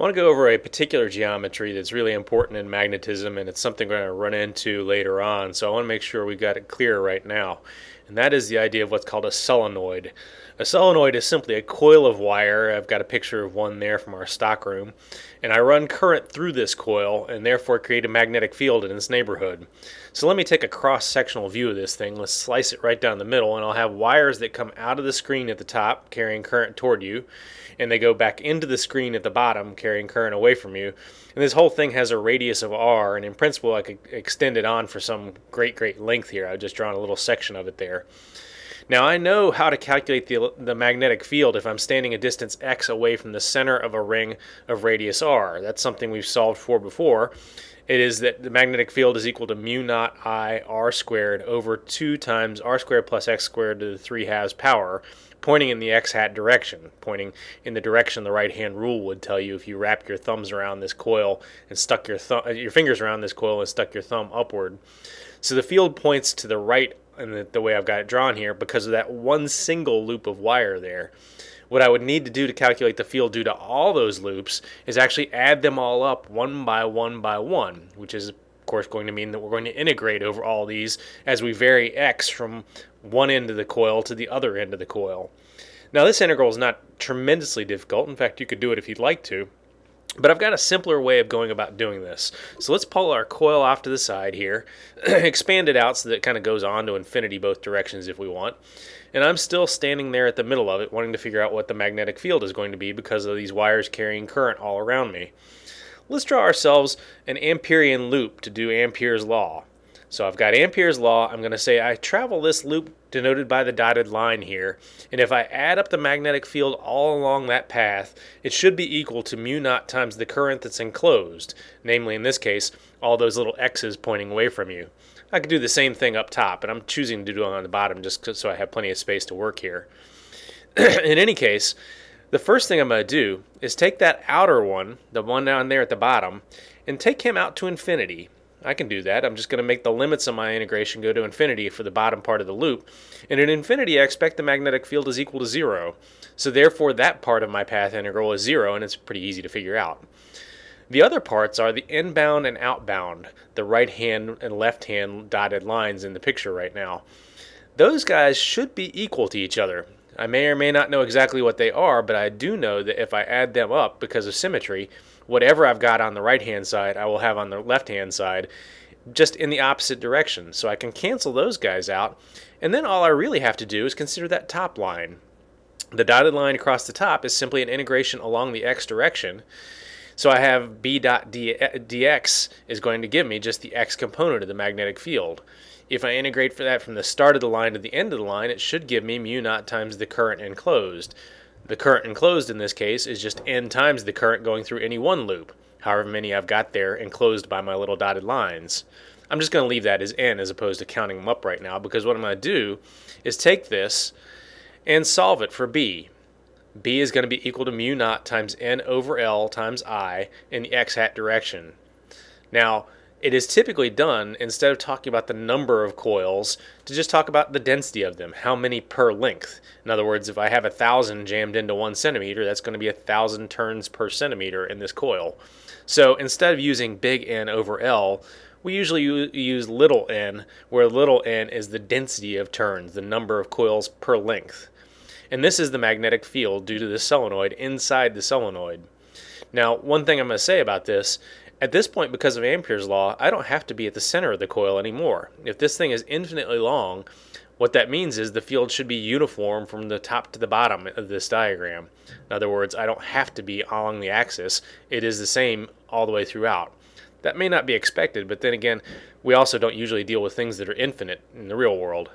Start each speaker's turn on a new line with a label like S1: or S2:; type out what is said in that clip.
S1: want to go over a particular geometry that's really important in magnetism, and it's something we're going to run into later on, so I want to make sure we've got it clear right now. And that is the idea of what's called a solenoid. A solenoid is simply a coil of wire. I've got a picture of one there from our stockroom. And I run current through this coil and therefore create a magnetic field in its neighborhood. So let me take a cross-sectional view of this thing. Let's slice it right down the middle, and I'll have wires that come out of the screen at the top carrying current toward you, and they go back into the screen at the bottom carrying current away from you. And this whole thing has a radius of r, and in principle I could extend it on for some great length here. I've just drawn a little section of it there. Now I know how to calculate the magnetic field if I'm standing a distance x away from the center of a ring of radius r. That's something we've solved for before. It is that the magnetic field is equal to mu naught I r squared over 2 times r squared plus x squared to the 3/2 power, pointing in the x hat direction, pointing in the direction the right hand rule would tell you if you wrapped your thumbs around this coil and stuck your fingers around this coil and stuck your thumb upward. So the field points to the right in the way I've got it drawn here because of that one single loop of wire there. What I would need to do to calculate the field due to all those loops is actually add them all up one by one, which is of course going to mean that we're going to integrate over all these as we vary x from one end of the coil to the other end of the coil. Now this integral is not tremendously difficult. In fact, you could do it if you'd like to. But I've got a simpler way of going about doing this. So let's pull our coil off to the side here, expand it out so that it kind of goes on to infinity both directions if we want. And I'm still standing there at the middle of it wanting to figure out what the magnetic field is going to be because of these wires carrying current all around me. Let's draw ourselves an Amperian loop to do Ampere's law. So I've got Ampere's law. I'm going to say I travel this loop denoted by the dotted line here, and if I add up the magnetic field all along that path, it should be equal to mu naught times the current that's enclosed, namely in this case all those little x's pointing away from you. I could do the same thing up top, but I'm choosing to do it on the bottom just so I have plenty of space to work here. In any case, the first thing I'm going to do is take that outer one, the one down there at the bottom, and take him out to infinity. I can do that. I'm just going to make the limits of my integration go to infinity for the bottom part of the loop. And at infinity, I expect the magnetic field is equal to 0. So therefore, that part of my path integral is 0, and it's pretty easy to figure out. The other parts are the inbound and outbound, the right hand and left hand dotted lines in the picture right now. Those guys should be equal to each other. I may or may not know exactly what they are, but I do know that if I add them up because of symmetry, whatever I've got on the right-hand side, I will have on the left-hand side, just in the opposite direction. So I can cancel those guys out, and then all I really have to do is consider that top line. The dotted line across the top is simply an integration along the x direction. So I have b dot dx is going to give me just the x component of the magnetic field. If I integrate for that from the start of the line to the end of the line, it should give me mu naught times the current enclosed. The current enclosed in this case is just n times the current going through any one loop, however many I've got there enclosed by my little dotted lines. I'm just going to leave that as n as opposed to counting them up right now, because what I'm going to do is take this and solve it for b. B is going to be equal to mu naught times n over L times I in the x hat direction. Now, it is typically done, instead of talking about the number of coils, to just talk about the density of them, how many per length. In other words, if I have 1,000 jammed into 1 centimeter, that's going to be 1,000 turns per centimeter in this coil. So instead of using big N over L, we usually use little n, where little n is the density of turns, the number of coils per length. And this is the magnetic field due to the solenoid inside the solenoid. Now, one thing I'm going to say about this, at this point, because of Ampere's law, I don't have to be at the center of the coil anymore. If this thing is infinitely long, what that means is the field should be uniform from the top to the bottom of this diagram. In other words, I don't have to be along the axis. It is the same all the way throughout. That may not be expected, but then again, we also don't usually deal with things that are infinite in the real world.